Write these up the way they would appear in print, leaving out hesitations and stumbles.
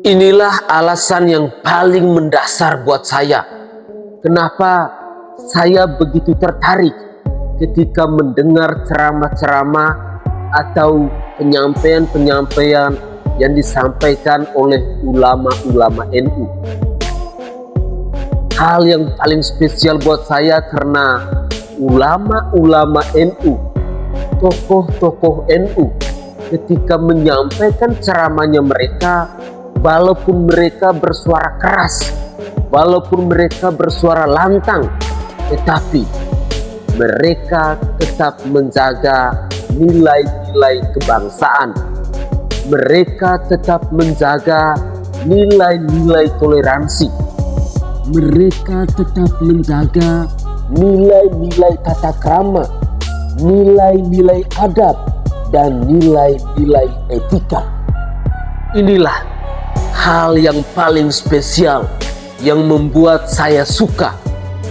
Inilah alasan yang paling mendasar buat saya. Kenapa saya begitu tertarik ketika mendengar ceramah-ceramah atau penyampaian-penyampaian yang disampaikan oleh ulama-ulama NU. Hal yang paling spesial buat saya karena ulama-ulama NU, tokoh-tokoh NU, ketika menyampaikan ceramahnya mereka, walaupun mereka bersuara keras, walaupun mereka bersuara lantang, tetapi mereka tetap menjaga nilai-nilai kebangsaan. Mereka tetap menjaga nilai-nilai toleransi. Mereka tetap menjaga nilai-nilai tata krama, nilai-nilai adab, dan nilai-nilai etika. Inilah hal yang paling spesial yang membuat saya suka,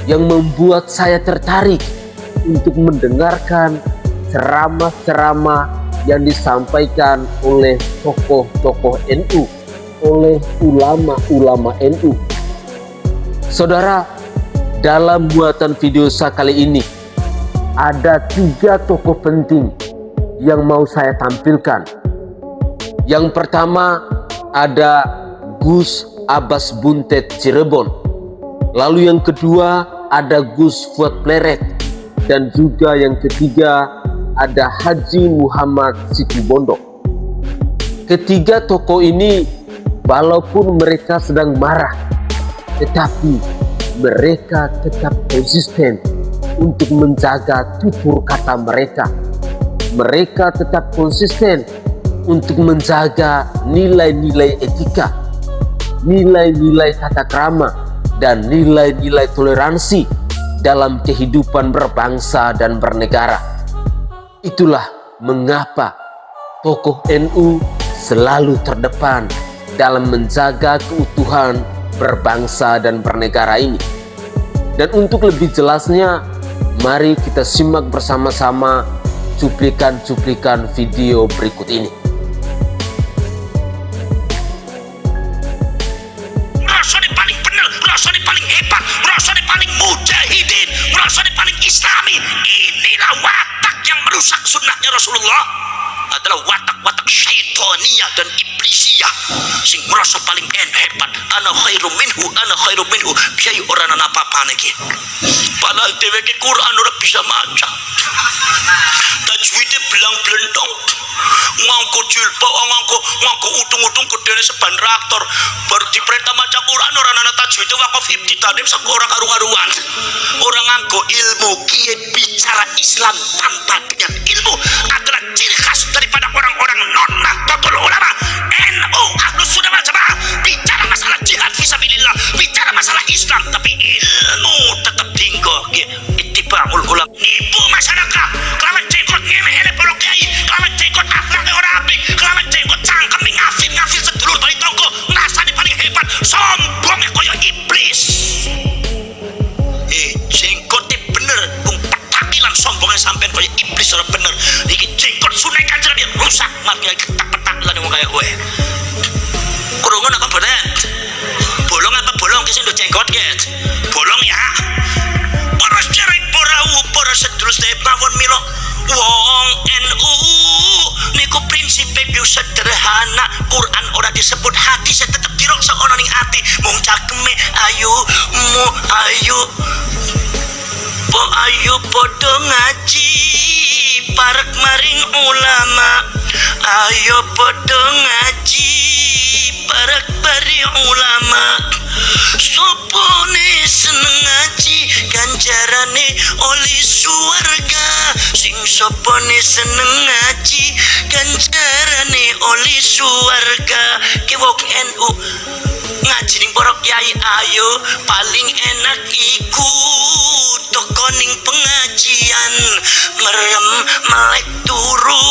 yang membuat saya tertarik untuk mendengarkan ceramah-ceramah yang disampaikan oleh tokoh-tokoh NU, oleh ulama-ulama NU. Saudara, dalam buatan video saya kali ini ada 3 tokoh penting yang mau saya tampilkan. Yang pertama ada Gus Abbas Buntet Cirebon. Lalu yang kedua ada Gus Fuad Pleret. Dan juga yang ketiga ada Haji Muhammad Situbondo. Ketiga tokoh ini walaupun mereka sedang marah, tetapi mereka tetap konsisten untuk menjaga tutur kata mereka. Mereka tetap konsisten untuk menjaga nilai-nilai etika, nilai-nilai tata krama, dan nilai-nilai toleransi dalam kehidupan berbangsa dan bernegara. Itulah mengapa tokoh NU selalu terdepan dalam menjaga keutuhan berbangsa dan bernegara ini. Dan untuk lebih jelasnya, mari kita simak bersama-sama cuplikan-cuplikan video berikut ini. Merasa paling benar, merasa paling hebat, merasa paling mujahidin, merasa paling islami. Inilah watak yang merusak sunnahnya Rasulullah, adalah watak-watak syaitaniyah dan iblisiyah. Sing merasa paling hebat, ana khairum minhu, kiai orang apa-apa lagi. Padahal dheweke Quran ora bisa maca. Tajwidnya belang-belentong. Nganggo jilbab, nganggo utung-utung gedene seban reaktor. Baru diperintah maca Quran orang ana tajwidnya wakaf ibtidaim sak ora karu-karuan. Orang nganggo ilmu, kiai bicara Islam tanpa dengan ilmu adalah ciri khas daripada orang-orang non-nahdlatul ulama. NU Ahlus Sunnah wal Jamaah bicara masalah jihad fisabilillah, bicara masalah Islam, tapi ilmu tetap tinggal. Ittibaul ulama, nipu masyarakat, kelawan jenggot ngemeh polo kiai, kelawan jenggot akhlaknya orang apik, kelawan jenggot cangkem ngafir sedulur bali tonggo, ngrasani paling hebat, sombongnya koyo iblis. Jenggote bener, bung petakilan sombongnya sampean koyo iblis ora bener. Iki jenggot sunai kanjeng dia rusak, makanya ketak-ketak lan wong kaya kowe. Kurungan apa bener? Bolong apa bolong ki sing do jenggot get? Bolong ya. Para syarik para sedulur sedaya pawon mila wong NU niku prinsipe yo sederhana. Quran ora disebut, hadis tetep dirokso ana ning ati. Mung cakeme ayo padha ngaji parek maring ulama. Ayo padha ngaji parek maring ulama. Sopone seneng ngaji ganjarane oli suwarga. Sing sopone seneng ngaji ganjarane oli suwarga. Ki wong NU ngaji ning para kiai ayo paling enak iku toko ning pengajian merem melek turu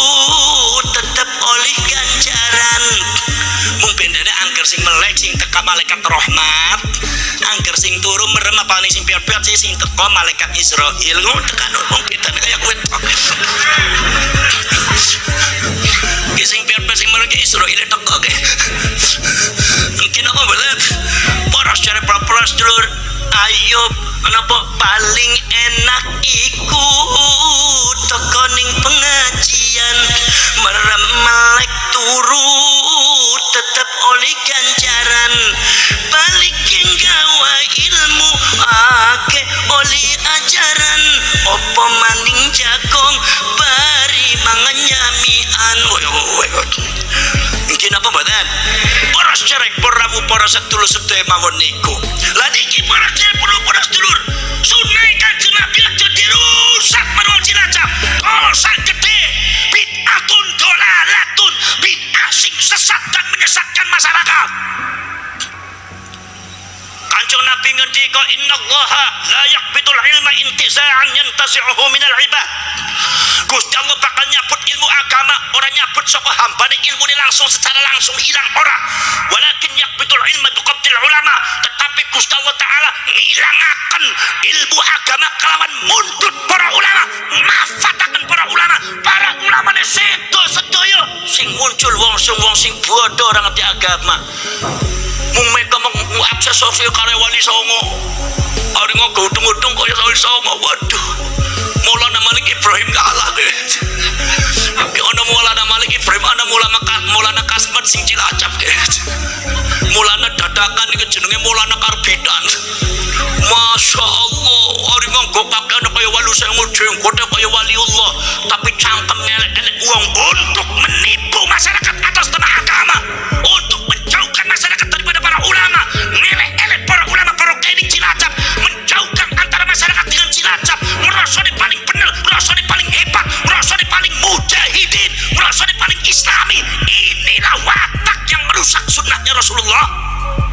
tetep oleh ganjaran. Mung bendane angger sing melek sing teka malaikat rahmat, angger sing turu merem apa ning sing piat-piat sing teka malaikat Israil. Ngono tekan wong bendane kaya kowe tok. Sing piat-piat sing melek Israil teko ge. para sedulur, ayo napa paling enak iku tekoning pengajian melek turu tetep oleh ganjaran balik gawa ilmu ake oleh ajaran opo maning jagong bari mangan nyamian. Mungkin apa badan para cerek peramu para sedulur sedaya mawon niku lah niki para cerek para sedulur sunai kanjeng Nabi aja dirusak marang Cilacap dosa gede bid'atun dolalatun bid'ah sing sesat dan menyesatkan masyarakat. Kanjeng Nabi ngendika innallaha la yaqbidul ilma intiza'an yantasi'uhu minal ibad. Gusti Allah bakal nyabut ilmu agama, orang nyabut saka hambane ilmu ini langsung secara langsung hilang orang. Walakin yaqbidul ilma biqabdil ulama, tetapi Gusti Allah taala ngilangaken ilmu agama kelawan mundut para ulama, mafataken para ulama. Para ulama ne sedo sedaya sing muncul wong sing bodoh ora ngerti agama. Mung mereka mengakses sosial karya wali songo. Ari ngogo udung-udung kaya wali songo. Waduh. Maulana Malik Ibrahim kalah deh. Ono Maulana Malik Ibrahim, ana Maulana Kasmat sing Cilacap deh. Maulana dadakan iki jenenge Maulana Karbidan. Masya Allah, ari nganggo pakaian kaya wali songo jenggote kaya waliullah, tapi cangkem elek-elek uang untuk menipu masyarakat atas nama agama, untuk menjauhkan masyarakat daripada para ulama, ngelek-elek para ulama para kiai Cilacap, menjauhkan antara masyarakat dengan Cilacap, merasa di paling benar, merasa di paling hebat, merasa di paling mujahidin, merasa di paling islami. Inilah watak yang merusak sunnahnya Rasulullah,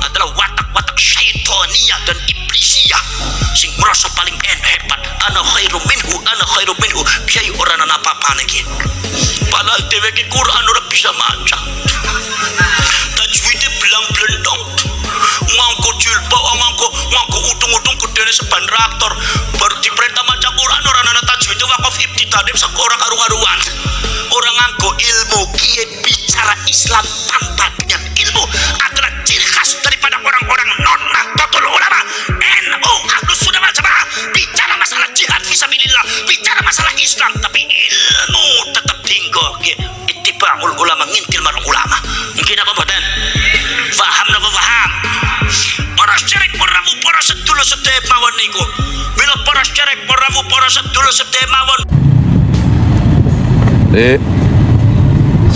adalah watak-watak syaitaniyah dan iblisiyah sing merasa paling hebat. Ana khairum minhu kiai orang apa-apa lagi. Padahal dewe ki Quran ora bisa maca, tajwidnya belang-belendong, nganggo jilbab, nganggo udung-udung gedene seban reaktor, baru diperintah maca Quran ora ana tajwid wakaf ibtidai sak ora karu-karuan. Orang nganggo ilmu, kiai bicara Islam tanpa dengan ilmu adalah ciri khas daripada orang-orang non-nahdlatul ulama. NU Ahlus Sunnah wal Jamaah bicara masalah jihad fisabilillah, bicara masalah Islam, tapi ilmu tetap tinggal. Ittiba'ul ulama, ngintil marang ulama. Mungkin apa mboten? Paham napa paham? Para cerek paramu para sedulur sedaya mawon niku. Bila para cerek paramu para sedulur sedaya mawon.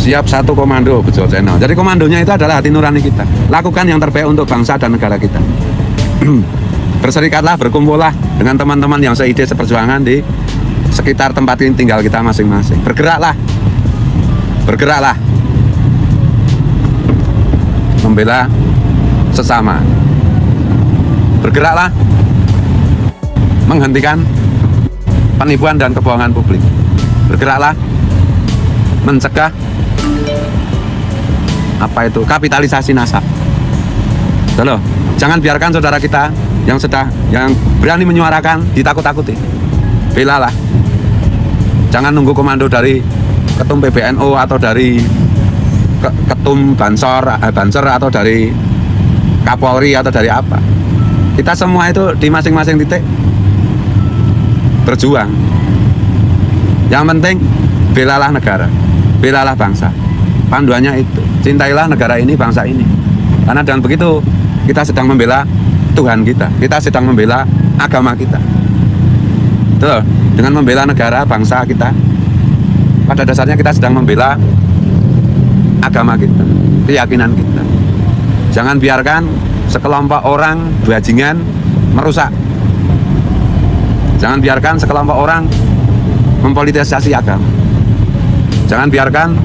Siap satu komando Bejo Channel. Jadi komandonya itu adalah hati nurani kita. Lakukan yang terbaik untuk bangsa dan negara kita. Berserikatlah, berkumpullah dengan teman-teman yang seide seperjuangan di sekitar tempat ini tinggal kita masing-masing. Bergeraklah membela sesama. Bergeraklah menghentikan penipuan dan kebohongan publik. Bergeraklah mencegah kapitalisasi nasab. Loh, jangan biarkan saudara kita yang berani menyuarakan ditakut-takuti. Belalah. Jangan nunggu komando dari ketum PBNU atau dari ketum Banser atau dari Kapolri atau dari apa. Kita semua itu di masing-masing titik berjuang. Yang penting belalah negara, belalah bangsa. Panduannya itu, cintailah negara ini, bangsa ini. Karena dengan begitu kita sedang membela Tuhan kita sedang membela agama kita. Betul, dengan membela negara, bangsa kita, pada dasarnya kita sedang membela agama kita, keyakinan kita. Jangan biarkan sekelompok orang bajingan merusak. Jangan biarkan sekelompok orang mempolitisasi agama. Jangan biarkan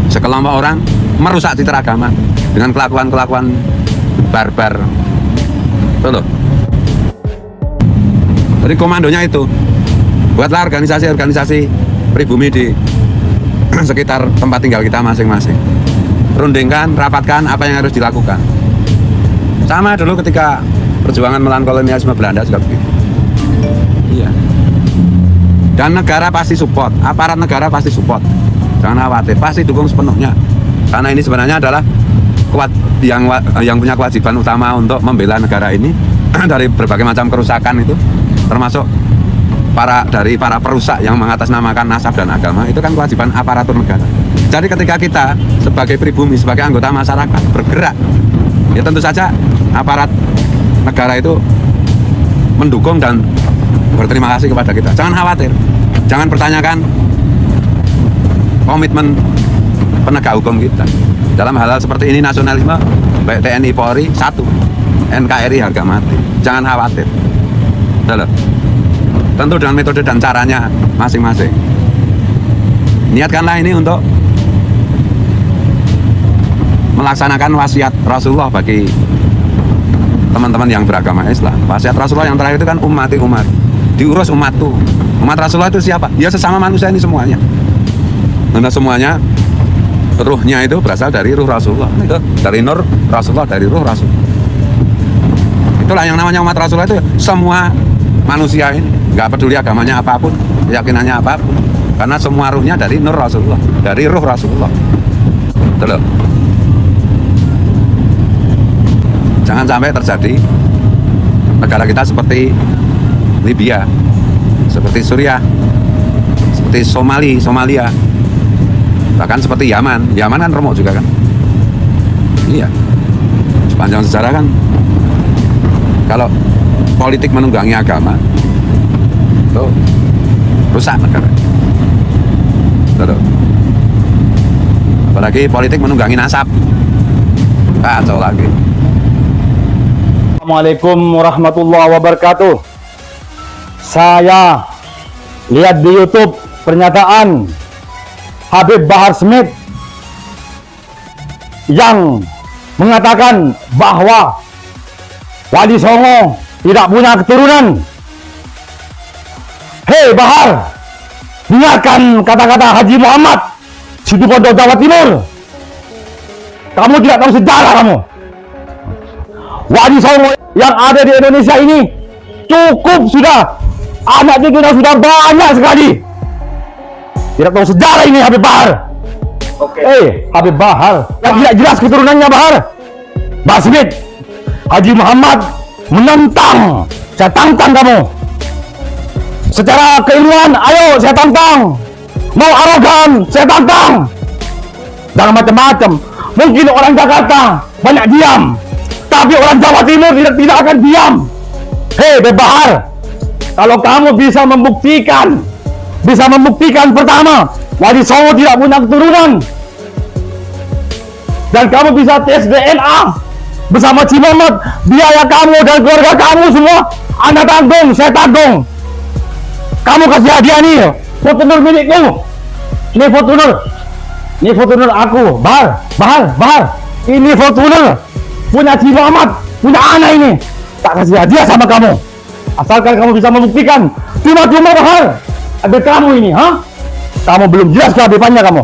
sekelompok orang merusak citra agama dengan kelakuan-kelakuan barbar. Betul. Jadi komandonya itu, buatlah organisasi-organisasi pribumi di sekitar tempat tinggal kita masing-masing. Rundingkan, rapatkan apa yang harus dilakukan. Sama dulu ketika perjuangan melawan kolonialisme Belanda juga begitu. Iya. Dan negara pasti support, aparat negara pasti support. Jangan khawatir, pasti dukung sepenuhnya. Karena ini sebenarnya adalah yang punya kewajiban utama untuk membela negara ini dari berbagai macam kerusakan itu, termasuk dari para perusak yang mengatasnamakan nasab dan agama, itu kan kewajiban aparatur negara. Jadi ketika kita sebagai pribumi, sebagai anggota masyarakat bergerak, ya tentu saja aparat negara itu mendukung dan berterima kasih kepada kita. Jangan khawatir, jangan pertanyakan komitmen penegak hukum kita dalam hal seperti ini. Nasionalisme baik TNI Polri satu, NKRI harga mati. Jangan khawatir. Tentu dengan metode dan caranya masing-masing. Niatkanlah ini untuk melaksanakan wasiat Rasulullah bagi teman-teman yang beragama Islam. Wasiat Rasulullah yang terakhir itu kan umat, diurus umatku. Umat Rasulullah itu siapa? Ya sesama manusia ini semuanya. Karena semuanya ruhnya itu berasal dari ruh Rasulullah. Itu dari nur Rasulullah, dari ruh Rasul. Itulah yang namanya umat Rasulullah, itu semua manusia ini, nggak peduli agamanya apapun, keyakinannya apapun, karena semua ruhnya dari nur Rasulullah, dari ruh Rasulullah. Betul. Jangan sampai terjadi negara kita seperti Libya, seperti Suriah, seperti Somalia, bahkan seperti Yaman kan remuk juga kan. Iya, sepanjang sejarah kan kalau politik menunggangi agama itu rusak negara. Betul. Apalagi politik menunggangi nasab, kacau lagi. Assalamualaikum warahmatullahi wabarakatuh. Saya lihat di YouTube pernyataan Habib Bahar Smith yang mengatakan bahwa Wali Songo tidak punya keturunan. Hei Bahar, dengarkan kata-kata Haji Muhammad, Situbondo Jawa Timur. Kamu tidak tahu sejarah kamu. Wali Songo yang ada di Indonesia ini cukup sudah, anak cucunya sudah banyak sekali. Tidak tahu sejarah ini Habib Bahar. Habib Bahar yang tidak jelas keturunannya Bahar. Bahar Smith, Haji Muhammad menentang. Saya tantang kamu. Secara keilmuan, ayo saya tantang. Mau arogan, saya tantang. Jangan macam-macam. Mungkin orang Jakarta banyak diam, tapi orang Jawa Timur tidak akan diam. Hei Bahar, kalau kamu bisa membuktikan pertama, Wali Songo tidak punya keturunan, dan kamu bisa tes DNA bersama Ci Mamat, biaya kamu dan keluarga kamu semua Anda tanggung, saya tanggung. Kamu kasih hadiah nih, Fortuner milikku. Ini Fortuner aku, Bahar. Ini Fortuner punya Ci Mamat, punya anak ini. Tak kasih hadiah sama kamu, asalkan kamu bisa membuktikan. Cuma Bahar, ada kamu ini, Kamu belum jelas kehabibannya kamu.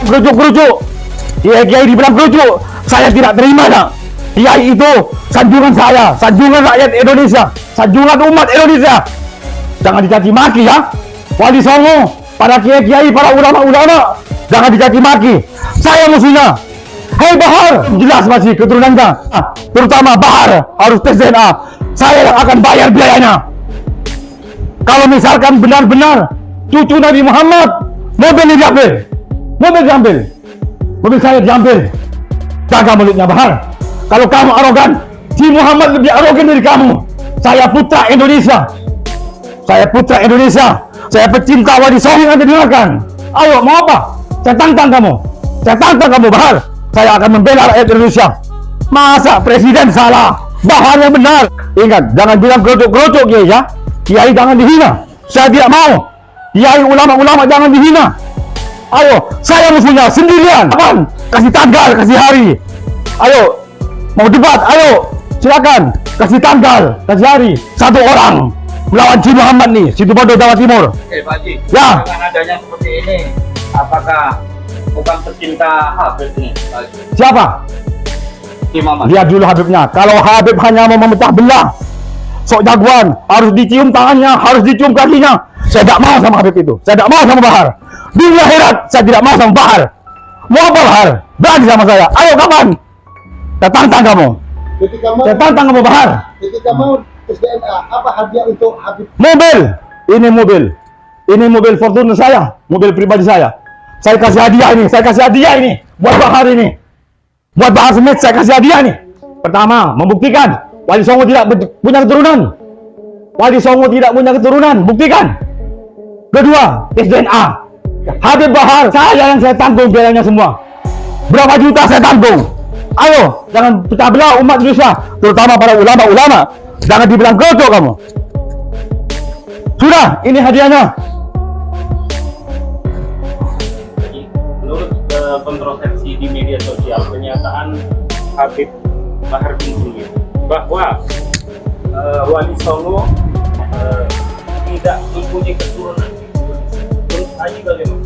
Kerucuk. Kiai dibilang kerucuk, saya tidak terima nak. Kiai itu sanjungan saya, sanjungan rakyat Indonesia, sanjungan umat Indonesia. Jangan dicaci maki ya. Wali Songo, para kiai-kiai, para ulama-ulama, jangan dicaci maki. Saya musuhnya. Hei Bahar, jelas masih keturunannya. Terutama Bahar harus tes DNA. Saya yang akan bayar biayanya. Kalau misalkan benar-benar cucu Nabi Muhammad, mobil diambil. Mobil saya diambil. Jaga mulutnya Bahar. Kalau kamu arogan, Ci Muhammad lebih arogan dari kamu. Saya putra Indonesia. Saya pecinta Wali Songo yang Anda dengarkan. Ayo, mau apa? Saya tantang kamu Bahar. Saya akan membela rakyat Indonesia. Masa presiden salah, Bahar yang benar. Ingat, jangan bilang gerucuk Kiai ya. Kiai jangan dihina. Saya tidak mau. Kiai ulama-ulama jangan dihina. Ayo, saya musuhnya sendirian. Kapan? Kasih tanggal, kasih hari. Ayo, mau debat, ayo. Silakan, kasih tanggal, kasih hari. Satu orang melawan Ci Muhammad nih, Situbondo Jawa Timur. Oke, Pak Haji. Ya. Dengan adanya seperti ini, apakah bukan pecinta Habib ini, Pak Haji? Siapa? Ci Mamat. Lihat dulu Habibnya. Kalau Habib hanya mau memecah belah, sok jagoan, harus dicium tangannya, harus dicium kakinya. Saya tidak mau sama Habib itu. Saya tidak mau sama Bahar. Di akhirat saya tidak mau sama Bahar. Mau apa Bahar? Berani sama saya. Ayo kapan? Saya tantang kamu. Saya tantang kamu, Bahar. Ketika mau tes DNA, apa hadiah untuk Habib? Mobil. Ini mobil. Ini mobil Fortuner saya. Mobil pribadi saya. Saya kasih hadiah ini. Saya kasih hadiah ini. Buat Bahar ini. Buat Bahar Smith saya kasih hadiah ini. Pertama, membuktikan Wali Songo tidak punya keturunan. Wali Songo tidak punya keturunan. Buktikan. Kedua, tes DNA. Habib Bahar, saya yang saya tanggung biayanya semua. Berapa juta saya tanggung. Ayo, jangan pecah belah umat Indonesia, terutama para ulama-ulama. Jangan dibilang goblok kamu. Sudah, ini hadiahnya. Menurut kontroversi di media sosial, pernyataan Habib Bahar bin Smith bahwa Wali Songo tidak mempunyai keturunan. Menurut Haji bagaimana?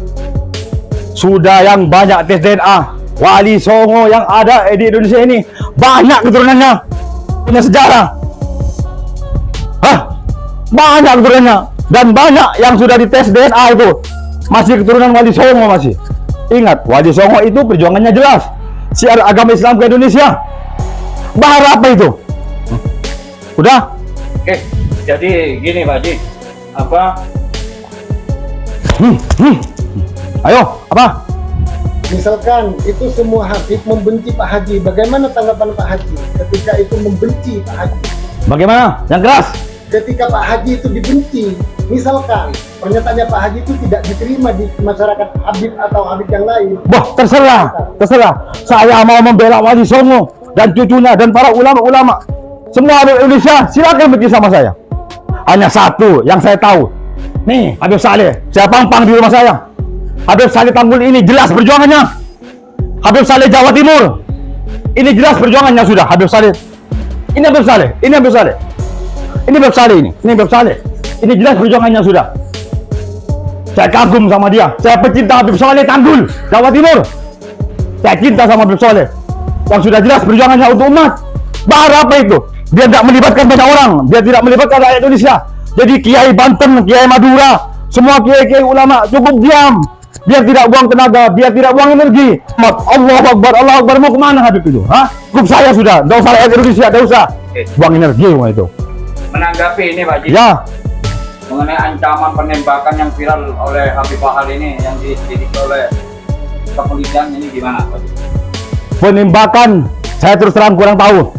Sudah yang banyak tes DNA. Wali Songo yang ada di Indonesia ini banyak keturunannya, punya sejarah. Hah? Banyak keturunannya dan banyak yang sudah dites DNA itu masih keturunan Wali Songo masih. Ingat, Wali Songo itu perjuangannya jelas. Syiar agama Islam ke Indonesia. Bahar apa itu? Udah? Oke, jadi gini Pak Haji, Ayo, apa? Misalkan itu semua Habib membenci Pak Haji, bagaimana tanggapan Pak Haji ketika itu membenci Pak Haji? Bagaimana? Yang keras? Ketika Pak Haji itu dibenci, misalkan pernyataannya Pak Haji itu tidak diterima di masyarakat Habib atau Habib yang lain. Wah, terserah. Saya mau membela Wali Songo dan cucunya dan para ulama-ulama. Semua Habib Indonesia, silakan benci sama saya. Hanya satu yang saya tahu. Nih, Habib Saleh, saya pampang di rumah saya. Habib Saleh Tanggul ini jelas perjuangannya. Habib Saleh Jawa Timur, ini jelas perjuangannya sudah. Habib Saleh, ini Habib Saleh, ini Habib Saleh, ini Habib Saleh ini Habib Saleh. Ini jelas perjuangannya sudah. Saya kagum sama dia. Saya pecinta Habib Saleh Tanggul, Jawa Timur. Saya cinta sama Habib Saleh yang sudah jelas perjuangannya untuk umat. Bahar apa itu? Dia tidak melibatkan banyak orang. Dia tidak melibatkan rakyat Indonesia. Jadi Kiai Banten, Kiai Madura, semua kiai-kiai ulama cukup diam. Biar tidak buang tenaga, biar tidak buang energi. Allahu Akbar, Allahu Akbar, mau kemana Habib itu? Hah? Cukup saya sudah, tidak usah rakyat Indonesia, tidak usah buang energi itu. menanggapi ini Pak Haji, Ya, mengenai ancaman penembakan yang viral oleh Habib Bahar ini yang dididik oleh kepolisian ini gimana Pak Haji? penembakan saya terus terang kurang tahu.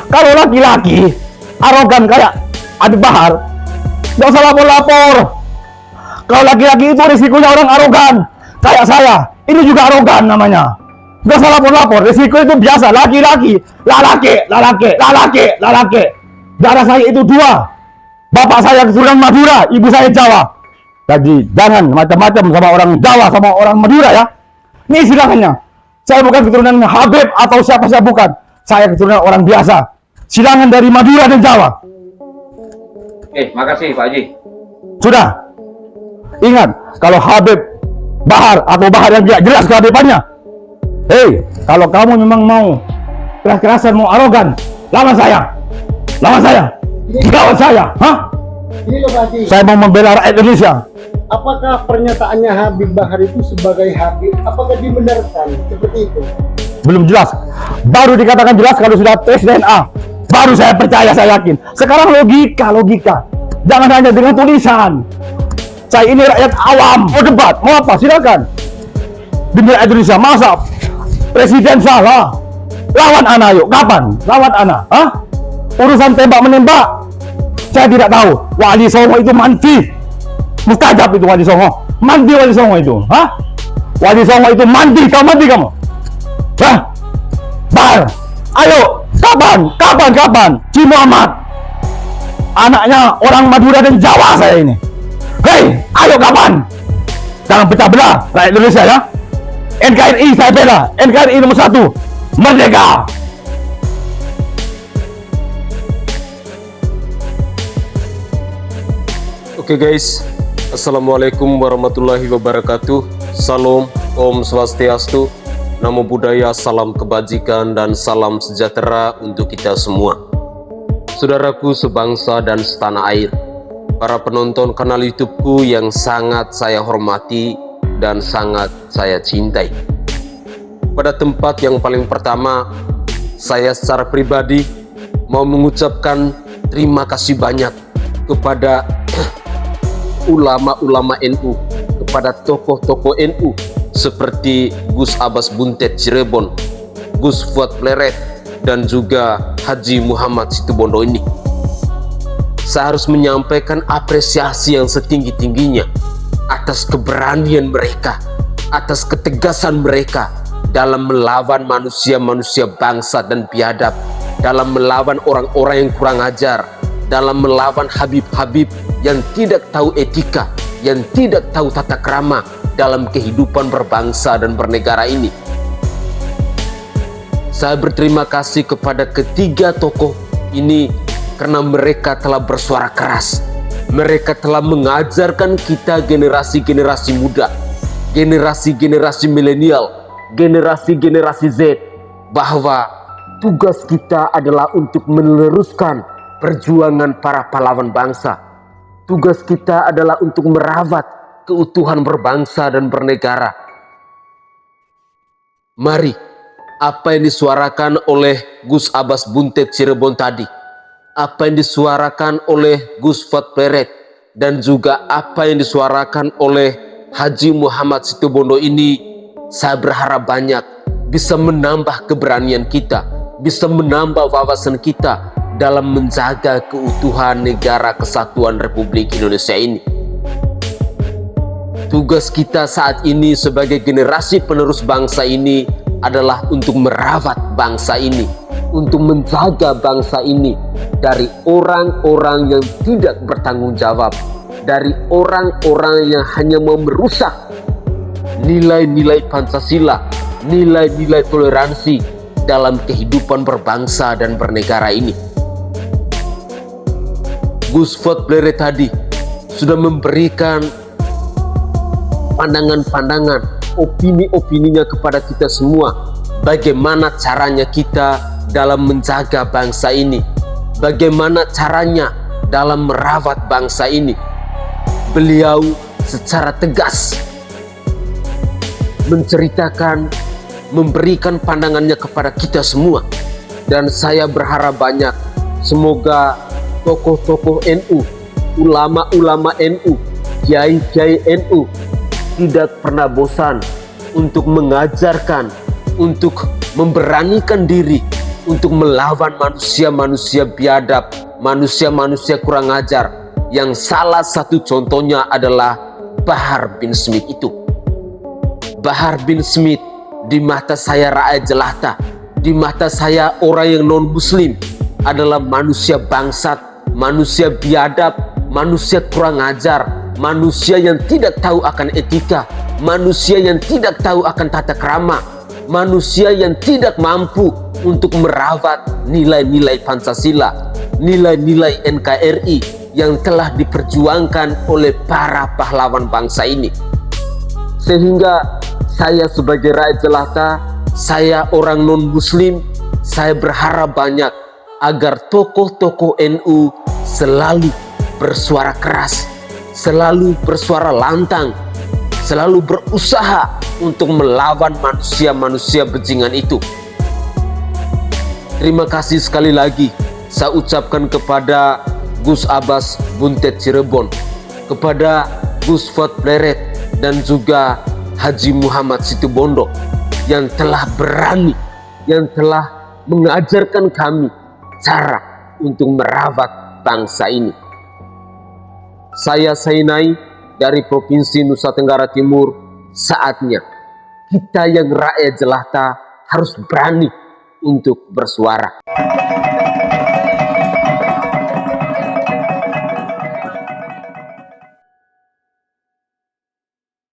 Kalau laki-laki arogan kayak Habib Bahar, nggak usah lapor-lapor. Kalau laki-laki itu risikonya orang arogan kayak saya, ini juga arogan namanya. Nggak usah lapor-lapor, risiko itu biasa. Laki-laki, lalaki. Darah saya itu 2. Bapak saya keturunan Madura, ibu saya Jawa. Jadi jangan macam-macam sama orang Jawa, sama orang Madura ya. Ini silakannya. Saya bukan keturunan Habib atau siapa saya bukan. Saya keturunan orang biasa. Silangan dari Madura dan Jawa. Oke, makasih Pak Haji. Sudah. Ingat, kalau Habib Bahar atau Bahar yang tidak jelas kehabibannya. Hei, kalau kamu memang mau keras-kerasan, mau arogan, lawan saya. Lawan saya. Hah? Ini loh Pak Haji, Saya mau membela rakyat Indonesia. apakah pernyataannya Habib Bahar itu sebagai Habib, apakah dibenarkan seperti itu? Belum jelas. Baru dikatakan jelas kalau sudah tes DNA. Baru saya percaya, saya yakin. Sekarang logika. Jangan hanya dengan tulisan. Saya ini rakyat awam, mau debat, mau apa, silakan. Demi rakyat Indonesia, masa presiden salah? Lawan anak yuk, kapan? Lawan anak, hah? Urusan tembak-menembak, saya tidak tahu. Wali Songo itu mandi. Mustajab itu Wali Songo. Mandi Wali Songo itu, hah? Wali Songo itu mandi, kamu? Hah? Bahar, ayo, kapan? Ci Muhammad, anaknya orang Madura dan Jawa saya ini. Hei, ayo kapan? Jangan pecah belah rakyat Indonesia ya. NKRI saya bela, NKRI nomor 1, merdeka. Oke guys, Assalamualaikum warahmatullahi wabarakatuh. Salam, Om Swastiastu, Namo Buddhaya, salam kebajikan dan salam sejahtera untuk kita semua. Saudaraku sebangsa dan setanah air, para penonton kanal YouTubeku yang sangat saya hormati dan sangat saya cintai. Pada tempat yang paling pertama, saya secara pribadi mau mengucapkan terima kasih banyak kepada ulama-ulama NU, kepada tokoh-tokoh NU seperti Gus Abbas Buntet Cirebon, Gus Fuad Pleret, dan juga Haji Muhammad Situbondo ini. Saya harus menyampaikan apresiasi yang setinggi-tingginya atas keberanian mereka, atas ketegasan mereka dalam melawan manusia-manusia bangsa dan biadab, dalam melawan orang-orang yang kurang ajar, dalam melawan Habib-Habib yang tidak tahu etika, yang tidak tahu tata krama dalam kehidupan berbangsa dan bernegara ini. Saya berterima kasih kepada ketiga tokoh ini karena mereka telah bersuara keras. Mereka telah mengajarkan kita generasi-generasi muda, generasi-generasi milenial, generasi-generasi Z, bahwa tugas kita adalah untuk meneruskan perjuangan para pahlawan bangsa. Tugas kita adalah untuk merawat keutuhan berbangsa dan bernegara. Mari, apa yang disuarakan oleh Gus Abbas Buntet Cirebon tadi, apa yang disuarakan oleh Gus Fuad Pleret, dan juga apa yang disuarakan oleh Haji Muhammad Situbondo ini, saya berharap banyak bisa menambah keberanian kita, bisa menambah wawasan kita dalam menjaga keutuhan negara kesatuan Republik Indonesia ini. Tugas kita saat ini sebagai generasi penerus bangsa ini adalah untuk merawat bangsa ini, untuk menjaga bangsa ini dari orang-orang yang tidak bertanggung jawab, dari orang-orang yang hanya mau merusak nilai-nilai Pancasila, nilai-nilai toleransi dalam kehidupan berbangsa dan bernegara ini. Gus Fuad Pleret tadi sudah memberikan pandangan-pandangan, opini-opininya kepada kita semua, bagaimana caranya kita dalam menjaga bangsa ini, bagaimana caranya dalam merawat bangsa ini. Beliau secara tegas menceritakan, memberikan pandangannya kepada kita semua, dan saya berharap banyak semoga tokoh-tokoh NU, ulama-ulama NU, kiai-kiai NU tidak pernah bosan untuk mengajarkan, untuk memberanikan diri untuk melawan manusia-manusia biadab, manusia-manusia kurang ajar, yang salah satu contohnya adalah Bahar bin Smith itu. Bahar bin Smith di mata saya rakyat jelata, di mata saya orang yang non-muslim, adalah manusia bangsat, manusia biadab, manusia kurang ajar, manusia yang tidak tahu akan etika, manusia yang tidak tahu akan tata krama, manusia yang tidak mampu untuk merawat nilai-nilai Pancasila, nilai-nilai NKRI yang telah diperjuangkan oleh para pahlawan bangsa ini. Sehingga saya sebagai rakyat jelata, saya orang non-muslim, saya berharap banyak agar tokoh-tokoh NU selalu bersuara keras, selalu bersuara lantang, selalu berusaha untuk melawan manusia-manusia bajingan itu. Terima kasih sekali lagi saya ucapkan kepada Gus Abbas Buntet Cirebon, kepada Gus Fuad Pleret, dan juga Haji Muhammad Situbondo yang telah berani, yang telah mengajarkan kami cara untuk merawat bangsa ini. Saya Sainai dari Provinsi Nusa Tenggara Timur, saatnya kita yang rakyat jelata harus berani untuk bersuara.